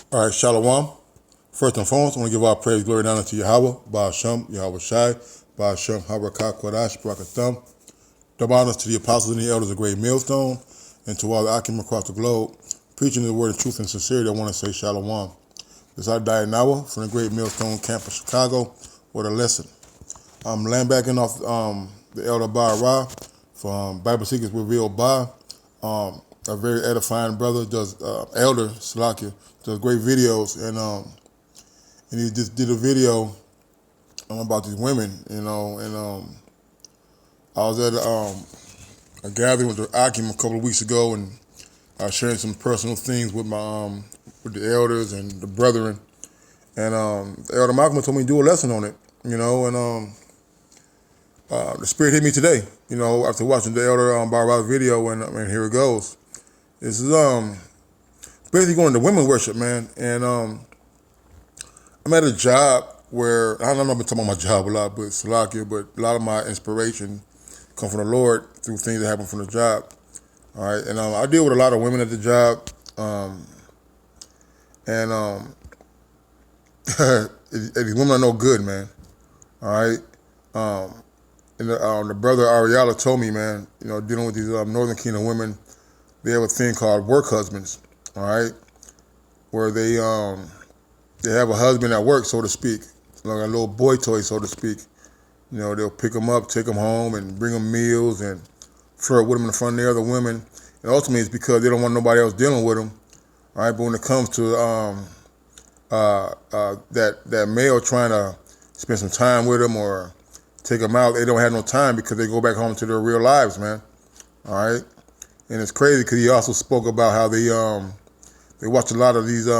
All right, Shalom. First and foremost, I want to give all praise, glory, and honor to Yahweh, Baal Shem, Yahweh Shai, Baal Shem, Habakkuk, Kodash, Barakatham. Double honors to the apostles and the elders of Great Millstone, and to all the Akim across the globe, preaching the word of truth and sincerity. I want to say Shalom. This is our Dianawa from the Great Millstone Camp of Chicago. What a lesson. I'm laying back in off the Elder Bar Ra from Bible Secrets Revealed by a very edifying brother, does Elder Salakia, does great videos, and he just did a video about these women, and I was at a gathering with the Akim a couple of weeks ago, and I was sharing some personal things with my with the elders and the brethren, and the Elder Malcolm told me to do a lesson on it, and the Spirit hit me today, after watching the Elder Bar video, and here it goes. This is basically going into women worship, man, and I'm at a job where I don't know, I've been talking about my job a lot, but Salakia, but a lot of my inspiration come from the Lord through things that happen from the job. All right, and I deal with a lot of women at the job, and these women are no good, man. All right, and the brother Ariella told me, man, dealing with these Northern Kingdom women, they have a thing called work husbands. All right, where they have a husband at work, so to speak, like a little boy toy, so to speak. They'll pick them up, take them home, and bring them meals and flirt with them in front of the other women. And ultimately, it's because they don't want nobody else dealing with them. All right, but when it comes to that male trying to spend some time with them or take them out, they don't have no time because they go back home to their real lives, man. All right, and it's crazy because he also spoke about how they watch a lot of these De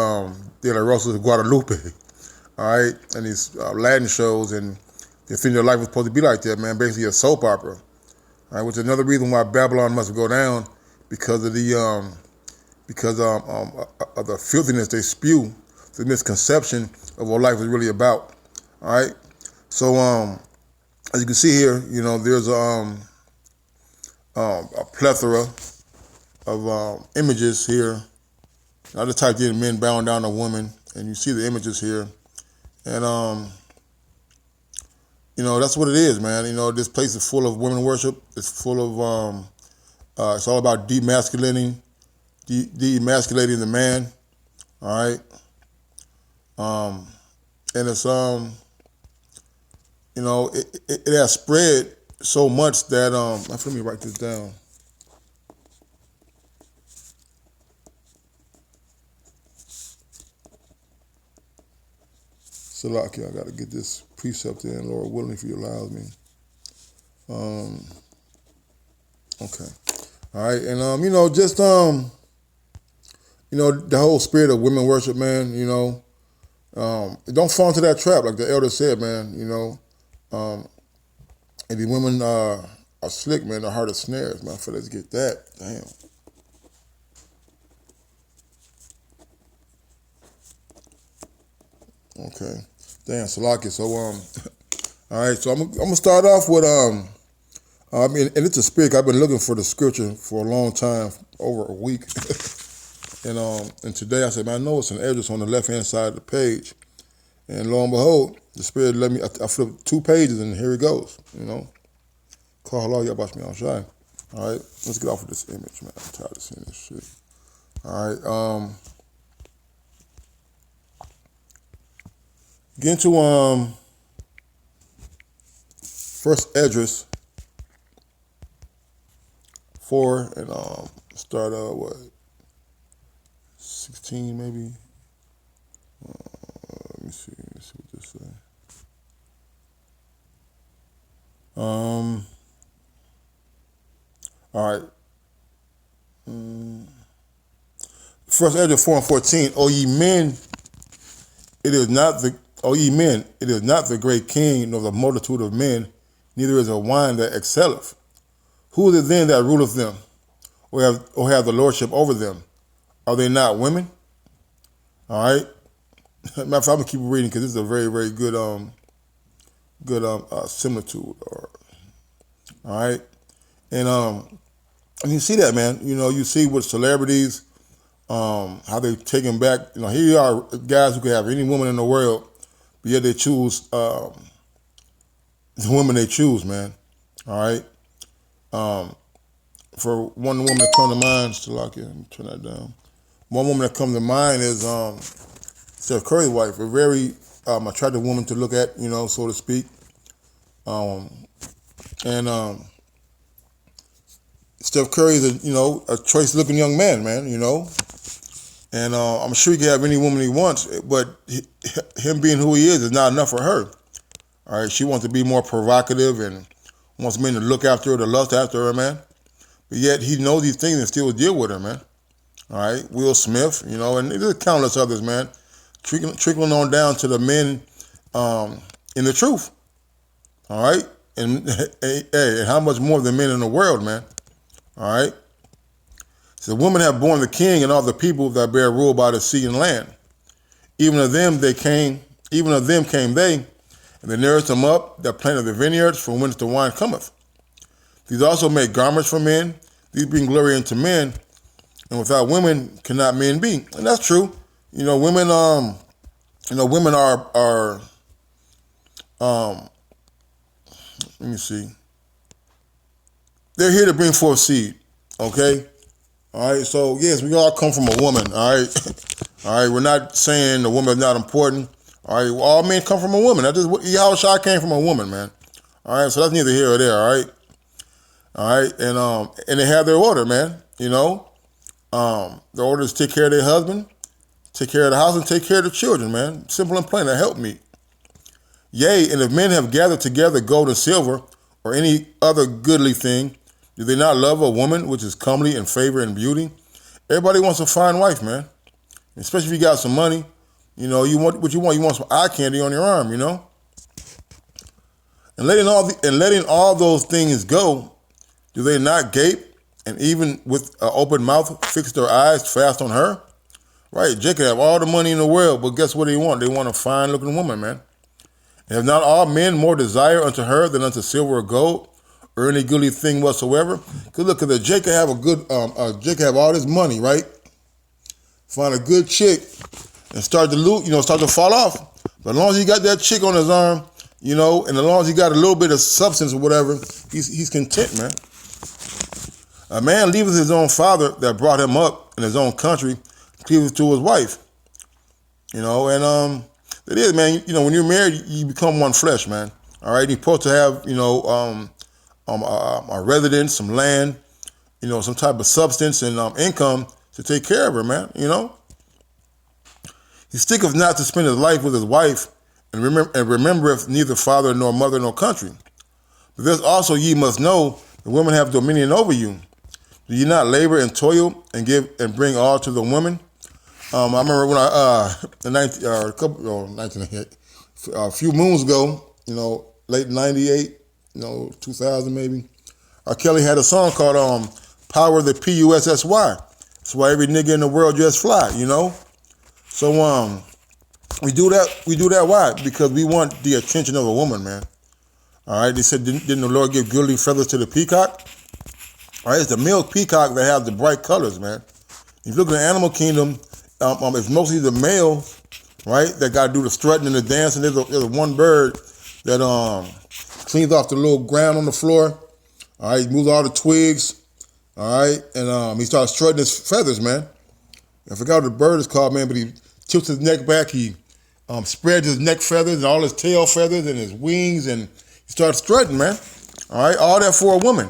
La Rosa's of Guadalupe, all right, and these Latin shows, and they think their life was supposed to be like that, man, basically a soap opera, all right, which is another reason why Babylon must go down, because of the of the filthiness they spew, the misconception of what life is really about, all right. So as you can see here, there's a plethora of images here. I just typed in men bowing down a woman, and you see the images here. And, that's what it is, man. This place is full of women worship. It's full of, it's all about demasculating the man, all right? And it's, it has spread so much that, let me write this down. Salaki, I got to get this precept in, Lord willing, if He allows me. Okay. All right. And, just, the whole spirit of women worship, man, don't fall into that trap, like the elder said, man, and the women are slick, man, the heart of snares, man, for let's get that. Damn. Okay. Damn, Salaki. So, all right, so I'm gonna start off with and it's a spirit. I've been looking for the scripture for a long time, over a week, and today I said, man, I know it's an address on the left hand side of the page, and lo and behold, the spirit let me. I flipped 2 pages, and here it goes. Call hello, y'all watch me on shy. All right, let's get off of this image, man. I'm tired of seeing this shit. All right, get into first address 4 and start what 16 maybe. Let me see what this say. All right. First address 4 and 14. O ye men, it is not the great king, nor the multitude of men, neither is a wine that excelleth. Who is it then that ruleth them, or have the lordship over them? Are they not women? All right. Matter of fact, I'm gonna keep reading because this is a very, very good similitude. All right. And you see that, man. You see with celebrities, how they taken back. Here are guys who could have any woman in the world, but yet they choose the women they choose, man. All right. For one woman that come to mind, still out here, let me turn that down. One woman that comes to mind is Steph Curry's wife, a very attractive woman to look at, so to speak. And Steph Curry is a choice-looking young man, man. And I'm sure he can have any woman he wants, but him being who he is not enough for her. All right, she wants to be more provocative and wants men to look after her, to lust after her, man. But yet he knows these things and still deal with her, man. All right, Will Smith, and there's countless others, man, trickling on down to the men in the truth. All right, and and how much more than men in the world, man. All right. So women have borne the king and all the people that bear rule by the sea and land. Even of them came they, and they nourished them up that planted the vineyards from whence the wine cometh. These also make garments for men. These bring glory unto men, and without women cannot men be. And that's true. Women women are let me see. They're here to bring forth seed. Okay? All right, so yes, we all come from a woman, all right? All right, we're not saying the woman is not important. All right, all men come from a woman. Yahushua came from a woman, man. All right, so that's neither here or there, all right? All right, and they have their order, man, The order is take care of their husband, take care of the house, and take care of the children, man. Simple and plain, that help me. Yea, and if men have gathered together gold and silver, or any other goodly thing, do they not love a woman which is comely in favor and beauty? Everybody wants a fine wife, man. Especially if you got some money. You want what you want. You want some eye candy on your arm, And letting all those things go, do they not gape and even with an open mouth fix their eyes fast on her? Right, Jacob have all the money in the world, but guess what they want? They want a fine looking woman, man. And have not all men more desire unto her than unto silver or gold, or any goodly thing whatsoever? Because look, because Jacob have Jacob have all this money, right? Find a good chick and start to loot, start to fall off. But as long as he got that chick on his arm, and as long as he got a little bit of substance or whatever, he's content, man. A man leaveth his own father that brought him up in his own country, cleaveth to his wife. And it is, man. When you're married, you become one flesh, man. All right, you're supposed to have, a residence, some land, some type of substance and income to take care of her, man. He sticketh not to spend his life with his wife, and remembereth neither father nor mother nor country. But this also ye must know, the women have dominion over you. Do ye not labor and toil and give and bring all to the woman? I remember when a few moons ago, late '98, 2000 maybe. R. Kelly had a song called "Power the P-U-S-S-Y." That's why every nigga in the world just fly, So we do that. Why? Because we want the attention of a woman, man. All right. They said, didn't the Lord give goodly feathers to the peacock? All right. It's the male peacock that has the bright colors, man. If you look at the animal kingdom, it's mostly the male, right, that got to do the strutting and the dancing. There's a one bird that cleans off the little ground on the floor. All right, he moves all the twigs. All right, and he starts strutting his feathers, man. I forgot what the bird is called, man, but he tilts his neck back. He spreads his neck feathers and all his tail feathers and his wings, and he starts strutting, man. All right, all that for a woman.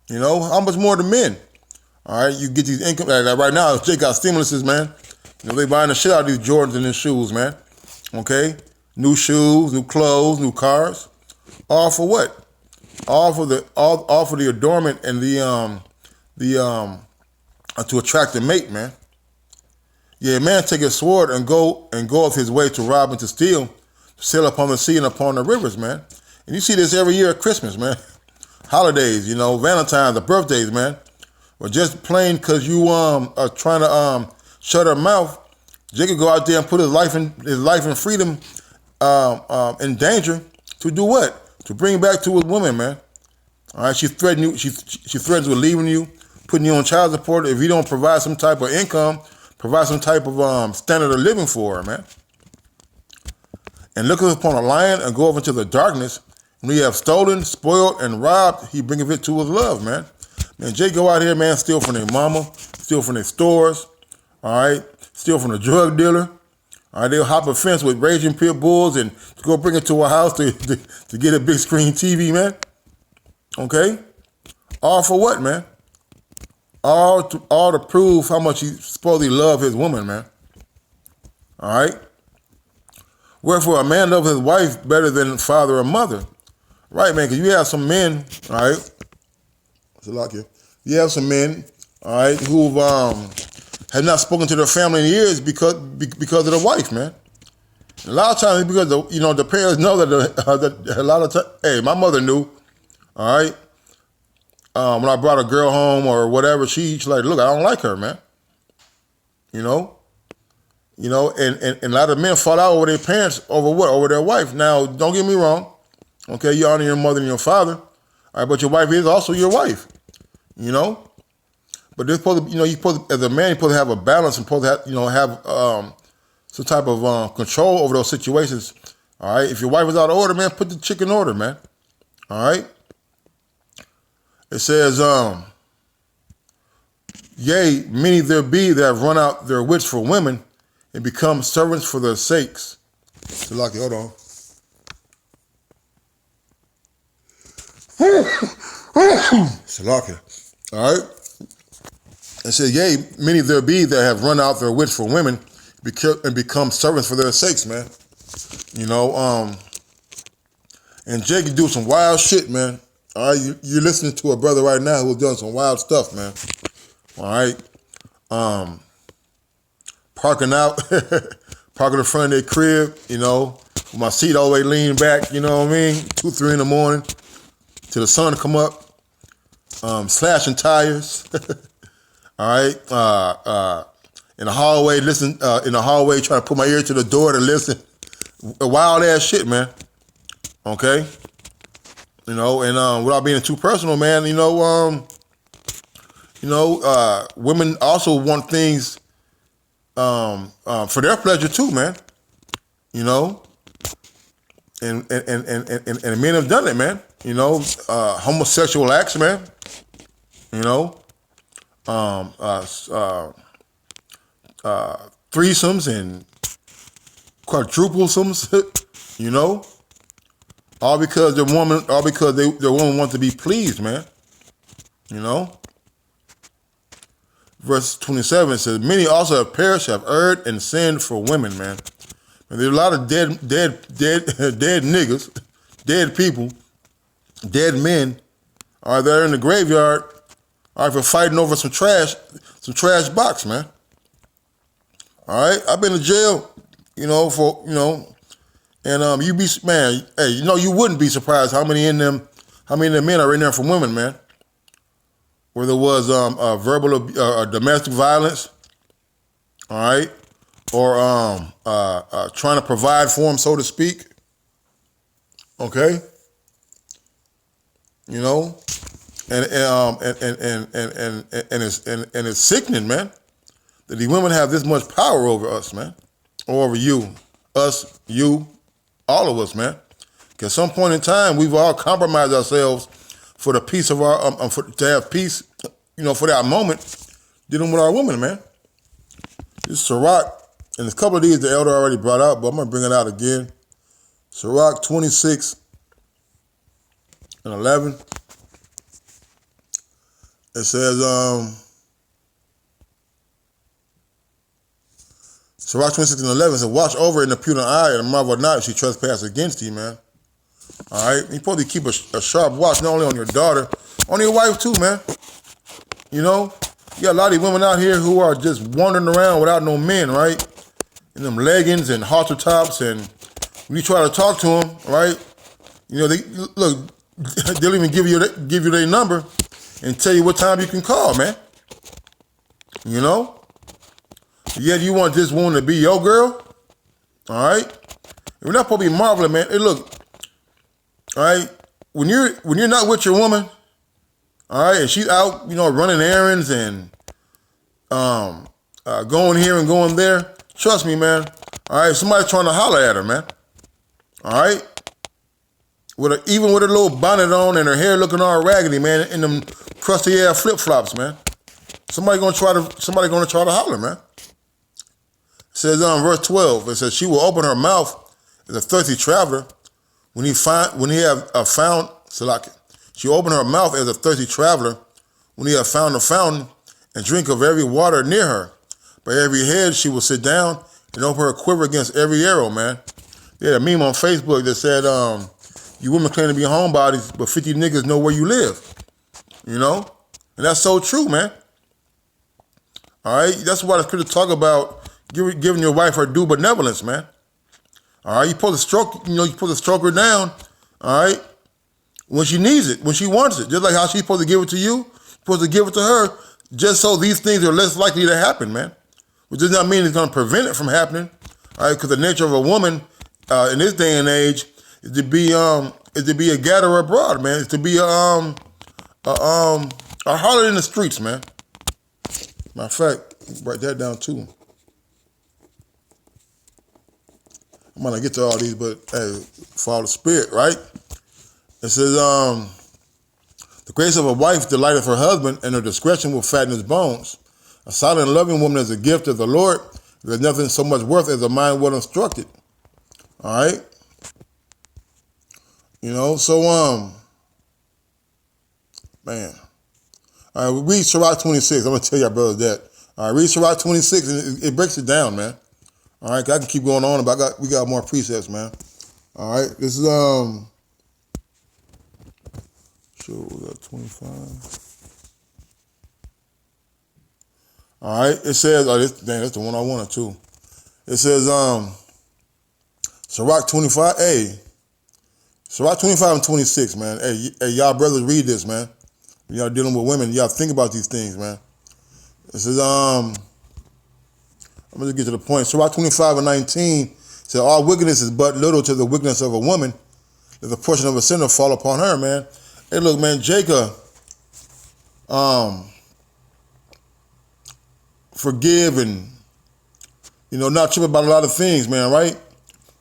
How much more to men? All right, you get these income. Like right now, Jake got stimuluses, man. They buying the shit out of these Jordans and these shoes, man. Okay? New shoes, new clothes, new cars. All for what? All for the adornment and to attract a mate, man. Yeah, man, take his sword and go of his way to rob and to steal, to sail upon the sea and upon the rivers, man. And you see this every year at Christmas, man. Holidays, Valentine's, the birthdays, man. Or just plain because you are trying to shut her mouth, Jake could go out there and put his life and freedom in danger to do what? To bring back to his woman, man. All right, she threatens you. She threatens with leaving you, putting you on child support if you don't provide some type of income provide some type of standard of living for her, man. And looketh upon a lion and go off into the darkness. When he have stolen, spoiled, and robbed, he bringeth it to his love, man. Man, Jay go out here, man, steal from their mama, steal from their stores, all right? Steal from the drug dealer. All right, they'll hop a fence with raging pit bulls and go bring it to a house to get a big screen TV, man. Okay? All for what, man? All to prove how much he supposedly love his woman, man. All right? Wherefore, a man loves his wife better than father or mother. Right, man, because you have some men, all right? It's a lot here. You have some men, all right, who've have not spoken to their family in years because of the wife, man. A lot of times because the parents know that a lot of times. Hey, my mother knew, all right. When I brought a girl home or whatever, she's like, look, I don't like her, man. And a lot of men fall out over their parents over what? Over their wife. Now, don't get me wrong. Okay, you honor your mother and your father, all right, but your wife is also your wife. But they're supposed to, you're supposed to, as a man, you're supposed to have a balance and supposed to have some type of control over those situations. All right. If your wife is out of order, man, put the chick in order, man. All right. It says, yea, many there be that have run out their wits for women and become servants for their sakes. So, Lucky, hold on. Salakia. All right. It says, yea, many there be that have run out their wits for women and become servants for their sakes, man. And Jake can do some wild shit, man. All right, you're listening to a brother right now who's doing some wild stuff, man. All right. Parking in front of their crib, with my seat all the way leaned back, you know what I mean? 2, 3 in the morning till the sun come up. Slashing tires. All right, in the hallway, trying to put my ear to the door to listen. Wild ass shit, man. Okay, and without being too personal, man, women also want things for their pleasure too, man. And men have done it, man. Homosexual acts, man. Threesomes and quadruplesums, all because their woman wants to be pleased, man. Verse 27 says, many also have perished, have erred, and sinned for women, man. And there's a lot of dead niggas, dead people, dead men, are there in the graveyard, for fighting over some trash box, man. All right, I've been to jail, and you be, man, hey, you wouldn't be surprised how many of them men are in there for women, man. Where there was verbal domestic violence, all right, or trying to provide for them, so to speak. Okay, and it's sickening, man, that these women have this much power over us, man, or over you, us, you, all of us, man. Because at some point in time, we've all compromised ourselves for the peace of our, to have peace, for that moment, dealing with our women, man. This is Sirach, and there's a couple of these the elder already brought out, but I'm going to bring it out again. Sirach 26 and 11. It says, Sirach 26 and 11 says, watch over in the prudent eye and marvel not if she trespass against thee, man. All right? You're supposed to keep a sharp watch not only on your daughter, on your wife too, man. You got a lot of these women out here who are just wandering around without no men, right? In them leggings and halter tops, and when you try to talk to them, right? They'll even give you their number and tell you what time you can call, man. Yet you want this woman to be your girl, all right? We're not supposed to be marveling, man. Hey, look, all right, when you're not with your woman, all right, and she's out, running errands and going here and going there. Trust me, man. All right, somebody trying to holler at her, man. All right, even with her little bonnet on and her hair looking all raggedy, man, and them crusty ass flip flops, man. Somebody gonna try to holler, man. It says verse 12. It says she will open her mouth as a thirsty traveler when he have found Salaki. She will open her mouth as a thirsty traveler when he have found a fountain and drink of every water near her. By every head she will sit down and open her quiver against every arrow, man. They had a meme on Facebook that said, you women claim to be homebodies, but 50 niggas know where you live. You know? And that's so true, man. All right? That's why it's good to talk about giving your wife her due benevolence, man. All right? You're supposed to stroke her down, all right, when she needs it, when she wants it. Just like how she's supposed to give it to you, you're supposed to give it to her, just so these things are less likely to happen, man. Which does not mean it's going to prevent it from happening, all right? Because the nature of a woman in this day and age is to be a gatherer abroad, man. It's to be a harlot in the streets, man. Matter of fact, write that down too. I'm gonna get to all these, but hey, follow the spirit, right? It says, the grace of a wife delighteth her husband, and her discretion will fatten his bones. A silent and loving woman is a gift of the Lord. There's nothing so much worth as a mind well instructed. All right? You know, so, man. All right, read Sirach 26. I'm going to tell y'all brothers that. All right, read Sirach 26, and it breaks it down, man. All right, I can keep going on, but we got more precepts, man. All right, this is, sure, we got 25. All right, it says, that's the one I wanted too. It says, Sirach 25, Sirach 25 and 26, man. Hey, y'all brothers read this, man. Y'all dealing with women, y'all think about these things, man. It says, I'm going to get to the point. Sirach 25 and 19 says, all wickedness is but little to the wickedness of a woman. If the portion of a sinner fall upon her, man. Hey, look, man, Jacob, forgive and, not trip about a lot of things, man, right?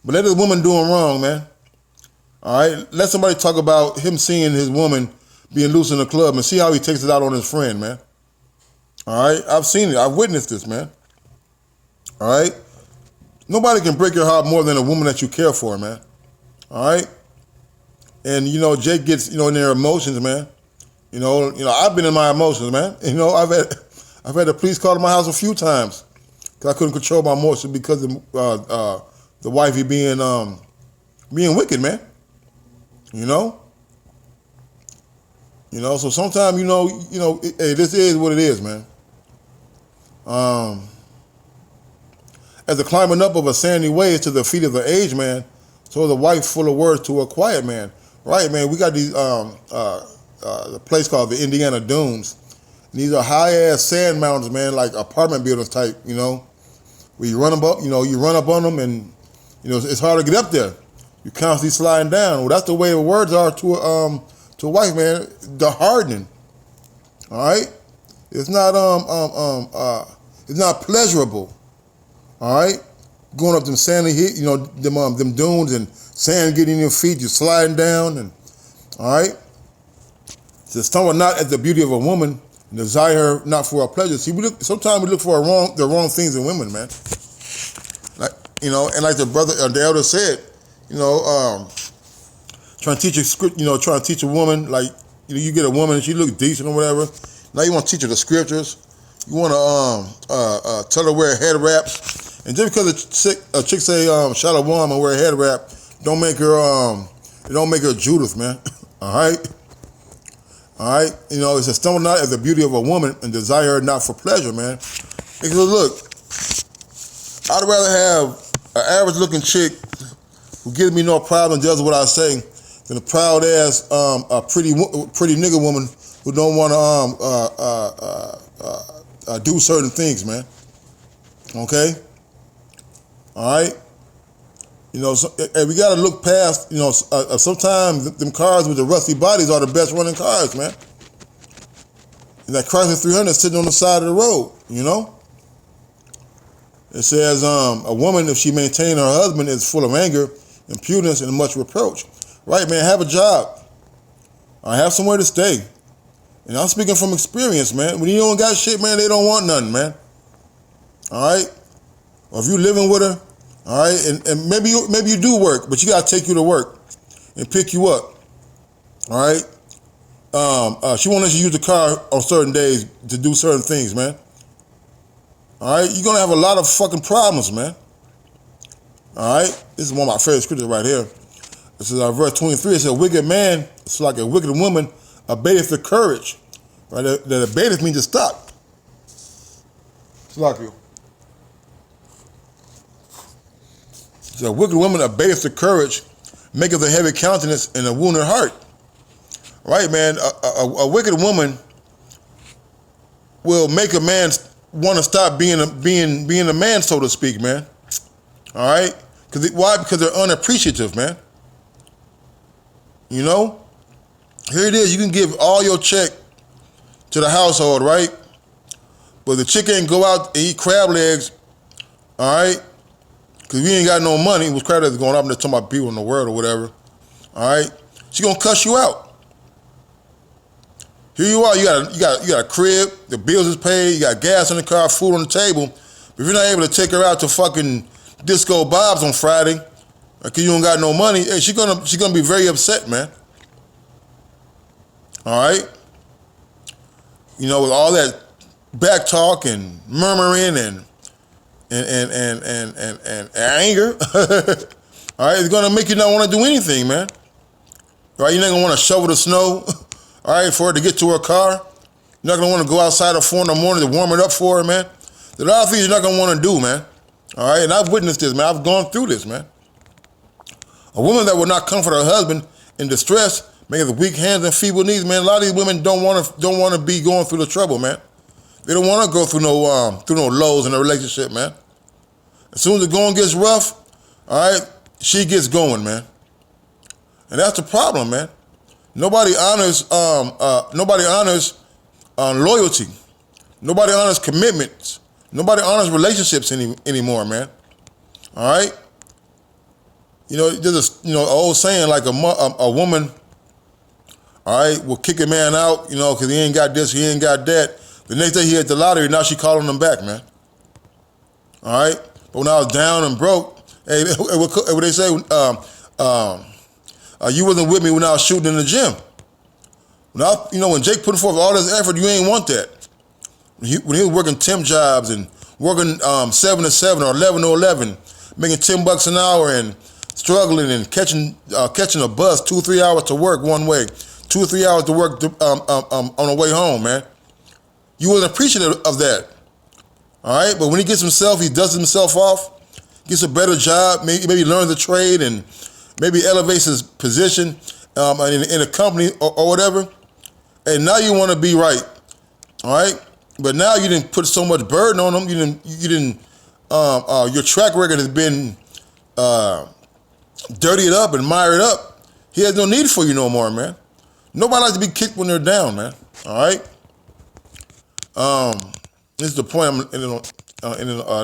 But let this woman doing wrong, man. All right? Let somebody talk about him seeing his woman being loose in the club and see how he takes it out on his friend, man. All right? I've seen it. I've witnessed this, man. All right? Nobody can break your heart more than a woman that you care for, man. All right? And, Jake gets, in their emotions, man. I've been in my emotions, man. I've had the police call to my house a few times because I couldn't control my emotions because of the wifey being wicked, man. So sometimes, hey, this is what it is, man. As the climbing up of a sandy way to the feet of the aged man, so is a wife full of words to a quiet man. Right, man. We got these the place called the Indiana Dunes. And these are high-ass sand mountains, man, like apartment buildings type, where you run up, you run up on them and, it's hard to get up there. You're constantly sliding down. Well, that's the way the words are to a wife, man. The hardening. All right? It's not it's not pleasurable. All right? Going up them sandy them dunes and sand getting in your feet, you're sliding down and all right? So someone not at the beauty of a woman and desire her not for our pleasure. See, sometimes we look for the wrong things in women, man. Like, and like the elder said, trying to teach a script, trying to teach a woman, like, you get a woman and she looks decent or whatever. Now you want to teach her the scriptures. You want to tell her wear head wraps. And just because a chick say shalom and wear a head wrap, don't make her Judith, man. All right? All right? It says, stumble not at the beauty of a woman and desire her not for pleasure, man. Because look, I'd rather have an average-looking chick who gives me no problem and does what I say than a proud-ass, a pretty nigga woman who don't want to do certain things, man. Okay? All right? And we got to look past, sometimes them cars with the rusty bodies are the best running cars, man. And that Chrysler 300 sitting on the side of the road, It says, a woman, if she maintain her husband, is full of anger, impudence, and much reproach. Right, man, have a job. I have somewhere to stay. And I'm speaking from experience, man. When you don't got shit, man, they don't want nothing, man. All right? Or if you living with her, all right, and maybe you do work, but you got to take you to work and pick you up. All right? She won't let you use the car on certain days to do certain things, man. All right? You're going to have a lot of fucking problems, man. All right? This is one of my favorite scriptures right here. This is verse 23. It says, a wicked man is like a wicked woman abateth the courage. Right? That abateth means to stop. It's like you. So a wicked woman abateth the courage, maketh a heavy countenance and a wounded heart. Right, man? A wicked woman will make a man want to stop being a man, so to speak, man. All right? Why? Because they're unappreciative, man. You know? Here it is. You can give all your check to the household, right? But the chick ain't go out and eat crab legs, all right? Because we ain't got no money. With crab legs going up, and they're talking about people in the world or whatever, all right? She gonna cuss you out. Here you are. You got a crib. The bills is paid. You got gas in the car, food on the table. But if you're not able to take her out to fucking Disco Bob's on Friday, because you don't got no money, hey, she gonna be very upset, man. All right? You know, with all that back talk and murmuring and anger, all right, it's gonna make you not want to do anything, man. All right, you're not gonna want to shovel the snow, all right, for her to get to her car. You're not gonna want to go outside at 4 in the morning to warm it up for her, man. There's a lot of things you're not gonna want to do, man. All right, and I've witnessed this, man. I've gone through this, man. A woman that will not comfort her husband in distress, making the weak hands and feeble knees, man. A lot of these women don't want to be going through the trouble, man. They don't want to go through no lows in a relationship, man. As soon as the going gets rough, all right, she gets going, man. And that's the problem, man. Nobody honors loyalty. Nobody honors commitments. Nobody honors relationships anymore, man. All right. You know, there's an old saying like a woman, all right, will kick a man out, you know, because he ain't got this, he ain't got that. The next day he hit the lottery, now she calling him back, man. All right? But when I was down and broke, hey, what they say, you wasn't with me when I was shooting in the gym. When Jake put forth all this effort, you ain't want that. When he was working temp jobs and working 7 to 7 or 11 to 11, making $10 an hour and struggling and catching a bus 2 or 3 hours to work one way, 2 or 3 hours to work on the way home, man. You wasn't appreciative of that. All right, but when he dusts himself off, gets a better job, maybe learns a trade and maybe elevates his position in a company or whatever. And now you want to be right, all right? But now you didn't put so much burden on him. Your track record has been dirtied up and mired up. He has no need for you no more, man. Nobody likes to be kicked when they're down, man. All right. This is the point I'm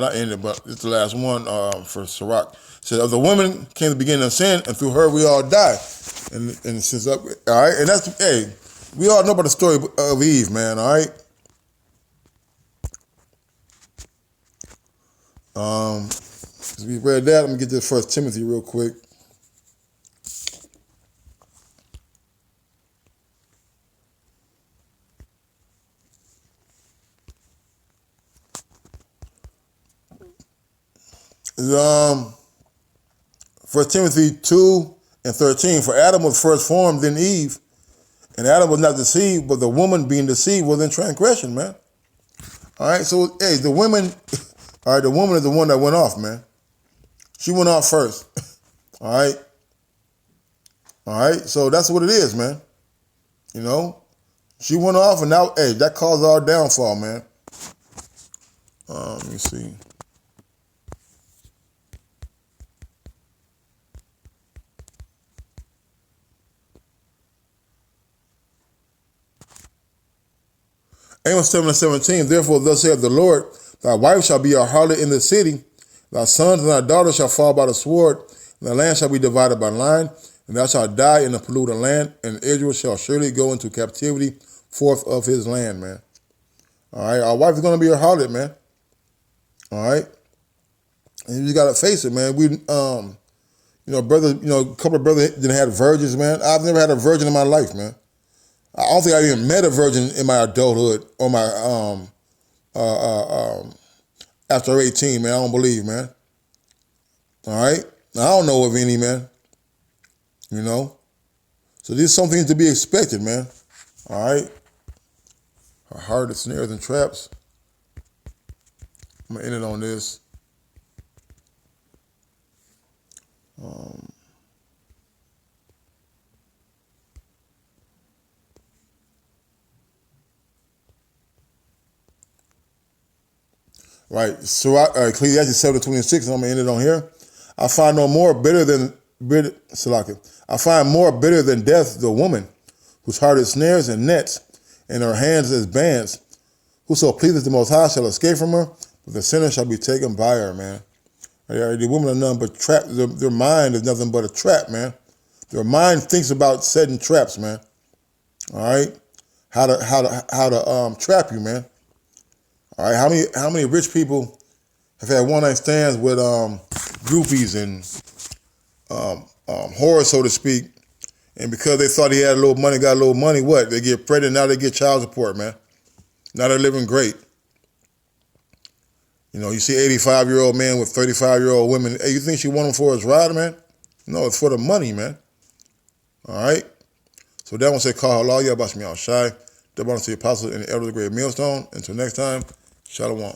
not ending, but it's the last one for Sirach. It says, the woman came to the beginning of sin, and through her we all die. And since all right, and that's we all know about the story of Eve, man. All right. As we read that, let me get this 1 Timothy real quick. It's, 1 Timothy 2:13. For Adam was first formed, then Eve. And Adam was not deceived, but the woman being deceived was in transgression, man. All right, so, hey, the woman is the one that went off, man. She went off first. All right? All right, so that's what it is, man. You know? She went off, and now, hey, that caused our downfall, man. Let me see. Amos 7:17, therefore thus saith the Lord, Thy wife shall be a harlot in the city. Thy sons and thy daughters shall fall by the sword, and the land shall be divided by line, and thou shalt die in the polluted land, and Israel shall surely go into captivity forth of his land, man. All right, our wife is going to be a harlot, man. All right, and you just got to face it, man. Brother, a couple of brothers didn't have virgins, man. I've never had a virgin in my life, man. I don't think I even met a virgin in my adulthood or my after 18, man. I don't believe, man. All right, I don't know of any, man. So these are some things to be expected, man. All right, our heart of snares and traps. I'm gonna end it on this. Right, so Ecclesiastes 7:26, and I'm gonna end it on here. I find more bitter than death the woman, whose heart is snares and nets, and her hands as bands. Whoso pleaseth the Most High shall escape from her, but the sinner shall be taken by her, man. The women are nothing but trap. Their mind is nothing but a trap, man. Their mind thinks about setting traps, man. All right, how to trap you, man. All right, how many rich people have had one night stands with groupies and whores, so to speak, and because they thought he had a little money, got a little money, what? They get pregnant, now they get child support, man. Now they're living great. You see 85-year-old man with 35-year-old women. Hey, you think she want him for his ride, man? No, it's for the money, man. All right? So that one said, call Allah, Yabashmi al-Shai, the bonus to the apostles and the elder of the great millstone. Until next time, Shalom.